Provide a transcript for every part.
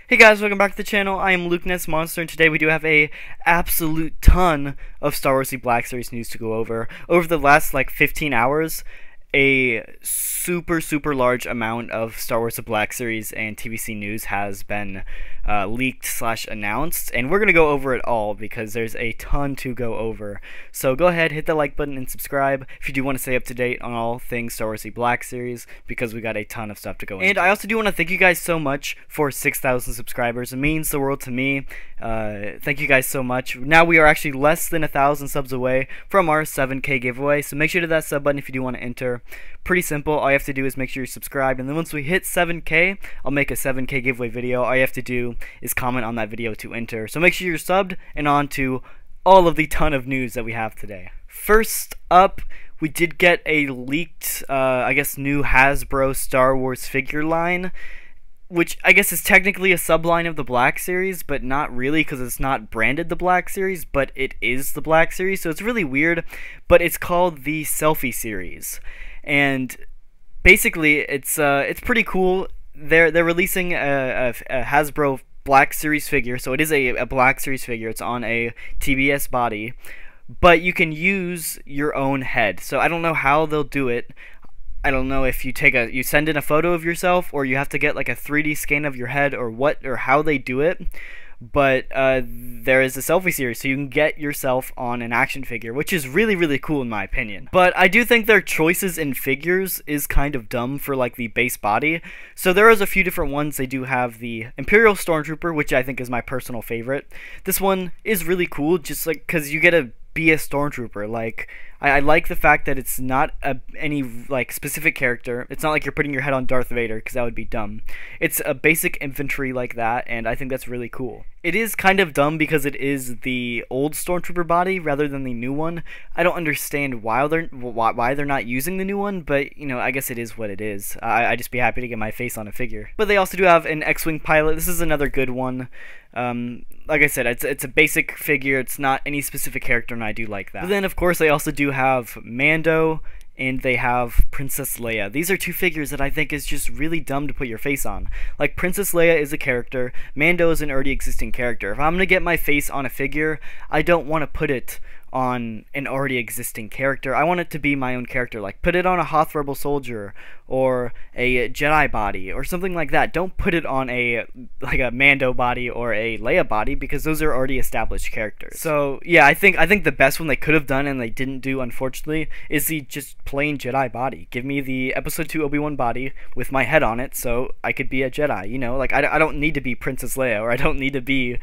Hey guys, welcome back to the channel. I am Luke Ness Monster, and today we do have a absolute ton of Star Wars The Black Series news to go over. Over the last 15 hours, a super large amount of Star Wars The Black Series and TVC news has been leaked / announced, and we're going to go over it all because there's a ton to go over. So go ahead, hit the like button and subscribe if you do want to stay up to date on all things Star Wars The Black Series, because we got a ton of stuff to go into. And I also do want to thank you guys so much for 6,000 subscribers. It means the world to me. Thank you guys so much. Now we are actually less than 1,000 subs away from our 7K giveaway, so make sure to hit that sub button if you do want to enter. Pretty simple. All you have to do is make sure you're subscribed, and then once we hit 7K, I'll make a 7K giveaway video. All you have to do is comment on that video to enter. So make sure you're subbed, and on to all of the ton of news that we have today. First up, we did get a leaked, I guess, new Hasbro Star Wars figure line, which I guess is technically a subline of the Black Series, but not really because it's not branded the Black Series, but it is the Black Series, so it's really weird. But it's called the Selfie Series, and basically it's pretty cool. They're releasing a Hasbro Black Series figure, so it is a Black Series figure. It's on a TBS body, but you can use your own head. So I don't know how they'll do it. I don't know if you send in a photo of yourself, or you have to get like a 3D scan of your head, or how they do it. But there is a Selfie Series, so you can get yourself on an action figure, which is really cool in my opinion. But I do think their choices in figures is kind of dumb for like the base body. So there is a few different ones. They do have the Imperial Stormtrooper, which I think is my personal favorite. This one is really cool, just like because you get to be a Stormtrooper. Like I like the fact that it's not any like specific character. It's not like you're putting your head on Darth Vader, because that would be dumb. It's a basic infantry like that, and I think that's really cool. It is kind of dumb because it is the old Stormtrooper body rather than the new one. I don't understand why they're not using the new one, but you know, I guess it is what it is. I'd just be happy to get my face on a figure. But they also do have an X-Wing pilot. This is another good one. Like I said, it's a basic figure. It's not any specific character, and I do like that. But then, of course, they also do have Mando, and they have Princess Leia. These are two figures that I think is just really dumb to put your face on. Like, Princess Leia is a character, Mando is an already existing character. If I'm gonna get my face on a figure, I don't want to put it on an already existing character. I want it to be my own character. Like, put it on a Hoth Rebel soldier or a Jedi body or something like that. Don't put it on a Mando body or a Leia body, because those are already established characters. So yeah, I think the best one they could have done and they didn't do, unfortunately, is the just plain Jedi body. Give me the Episode 2 Obi-Wan body with my head on it, so I could be a Jedi. You know, like I don't need to be Princess Leia, or I don't need to be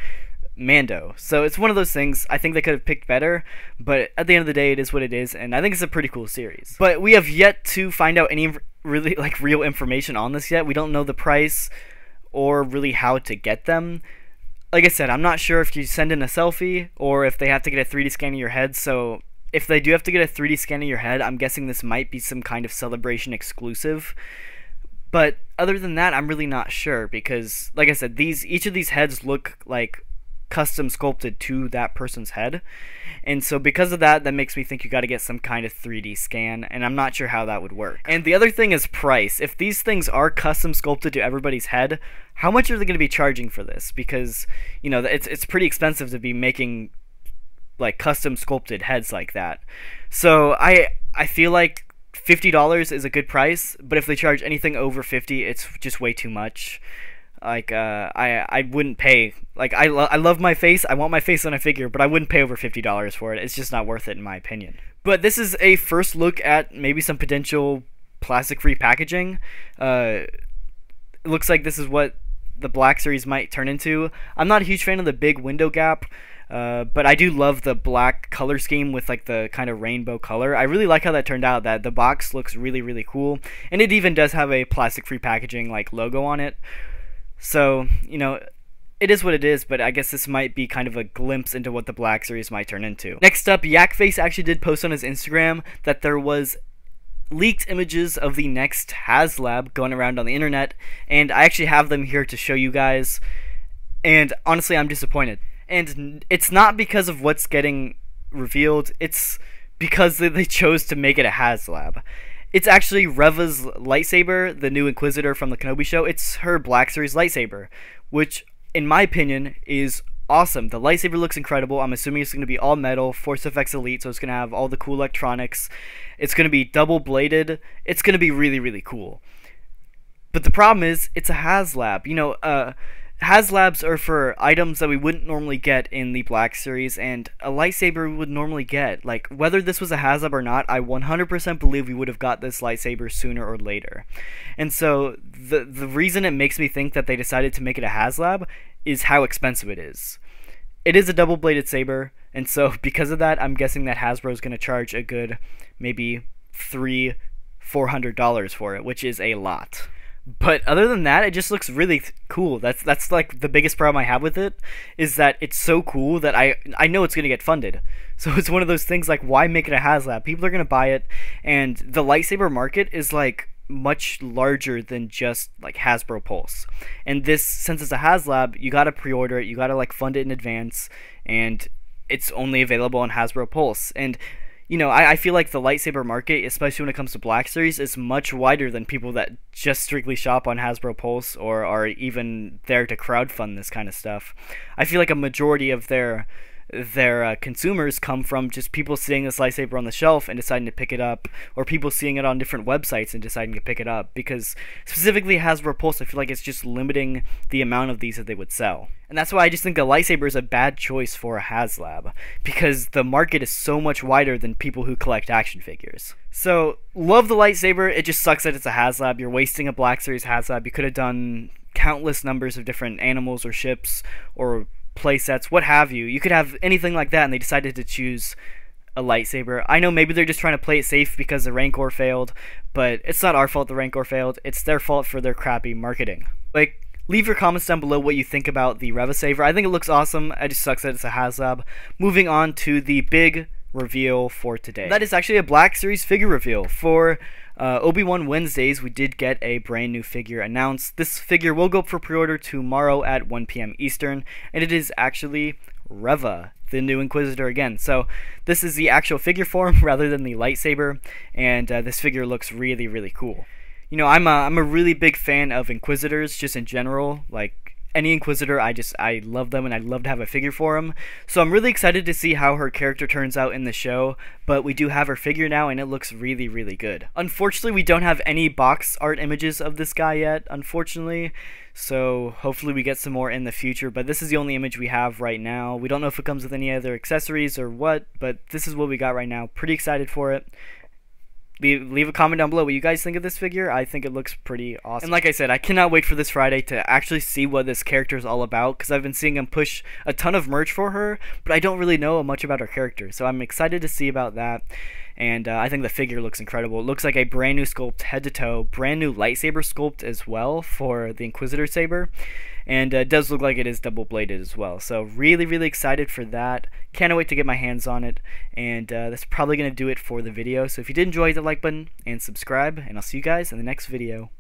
Mando. So it's one of those things. I think they could have picked better, but at the end of the day, it is what it is, and I think it's a pretty cool series. But we have yet to find out any really real information on this yet. We don't know the price or really how to get them. Like I said, I'm not sure if you send in a selfie or if they have to get a 3D scan of your head. So if they do have to get a 3D scan of your head, I'm guessing this might be some kind of Celebration exclusive. But other than that, I'm really not sure, because like I said, each of these heads look like custom sculpted to that person's head, and so because of that makes me think you got to get some kind of 3D scan, and I'm not sure how that would work. And the other thing is price. If these things are custom sculpted to everybody's head, how much are they going to be charging for this? Because you know, it's pretty expensive to be making like custom sculpted heads like that. So I feel like $50 is a good price, but if they charge anything over $50, it's just way too much. Like, I wouldn't pay. Like, I love my face. I want my face on a figure, but I wouldn't pay over $50 for it. It's just not worth it, in my opinion. But this is a first look at maybe some potential plastic-free packaging. It looks like this is what the Black Series might turn into. I'm not a huge fan of the big window gap, but I do love the black color scheme with like the kind of rainbow color. I really like how that turned out. That the box looks really cool, and it even does have a plastic-free packaging like logo on it. So, you know, it is what it is, but I guess this might be kind of a glimpse into what the Black Series might turn into. Next up, Yakface actually did post on his Instagram that there was leaked images of the next HasLab going around on the internet, and I actually have them here to show you guys, and honestly, I'm disappointed. And it's not because of what's getting revealed, it's because they chose to make it a HasLab. It's actually Reva's lightsaber, the new Inquisitor from the Kenobi show. It's her Black Series lightsaber, which in my opinion, is awesome. The lightsaber looks incredible. I'm assuming it's going to be all metal, Force FX Elite, so it's going to have all the cool electronics. It's going to be double bladed. It's going to be really, really cool. But the problem is, it's a HasLab. You know, HasLabs are for items that we wouldn't normally get in the Black Series, and a lightsaber we would normally get. Like, whether this was a HasLab or not, I 100% believe we would have got this lightsaber sooner or later. And so, the reason it makes me think that they decided to make it a HasLab is how expensive it is. It is a double-bladed saber, and so because of that, I'm guessing that Hasbro is going to charge a good, maybe $400 for it, which is a lot. But other than that, it just looks really cool. That's like the biggest problem I have with it, is that it's so cool that I know it's going to get funded. So it's one of those things like, why make it a HasLab? People are going to buy it, and the lightsaber market is like much larger than just like Hasbro Pulse. And this, since it's a HasLab, you gotta pre-order it, you gotta like fund it in advance, and it's only available on Hasbro Pulse. And you know, I feel like the lightsaber market, especially when it comes to Black Series, is much wider than people that just strictly shop on Hasbro Pulse or are even there to crowdfund this kind of stuff. I feel like a majority of their consumers come from just people seeing this lightsaber on the shelf and deciding to pick it up, or people seeing it on different websites and deciding to pick it up, because specifically Hasbro Pulse, I feel like it's just limiting the amount of these that they would sell. And that's why I just think the lightsaber is a bad choice for a HasLab, because the market is so much wider than people who collect action figures. So, love the lightsaber, it just sucks that it's a HasLab. You're wasting a Black Series HasLab. You could have done countless numbers of different animals or ships or playsets, what have you. You could have anything like that, and they decided to choose a lightsaber. I know maybe they're just trying to play it safe because the Rancor failed, but it's not our fault the Rancor failed. It's their fault for their crappy marketing. Like, leave your comments down below what you think about the Revasaber. I think it looks awesome. It just sucks that it's a HasLab. Moving on to the big reveal for today. That is actually a Black Series figure reveal. For Obi-Wan Wednesdays, we did get a brand new figure announced. This figure will go up for pre-order tomorrow at 1 p.m. Eastern, and it is actually Reva, the new Inquisitor again. So this is the actual figure form rather than the lightsaber, and this figure looks really, really cool. You know, I'm a really big fan of Inquisitors just in general. Like, any Inquisitor, I love them, and I'd love to have a figure for them. So I'm really excited to see how her character turns out in the show, but we do have her figure now, and it looks really, really good. Unfortunately, we don't have any box art images of this guy yet, unfortunately, so hopefully we get some more in the future, but this is the only image we have right now. We don't know if it comes with any other accessories or what, but this is what we got right now. Pretty excited for it. Leave a comment down below what you guys think of this figure. I think it looks pretty awesome. And like I said, I cannot wait for this Friday to actually see what this character is all about, because I've been seeing them push a ton of merch for her, but I don't really know much about her character. So I'm excited to see about that. And I think the figure looks incredible. It looks like a brand new sculpt head to toe, brand new lightsaber sculpt as well for the Inquisitor saber. And it does look like it is double bladed as well. So really, really excited for that. Can't wait to get my hands on it. And that's probably going to do it for the video. So if you did enjoy, hit the like button and subscribe. And I'll see you guys in the next video.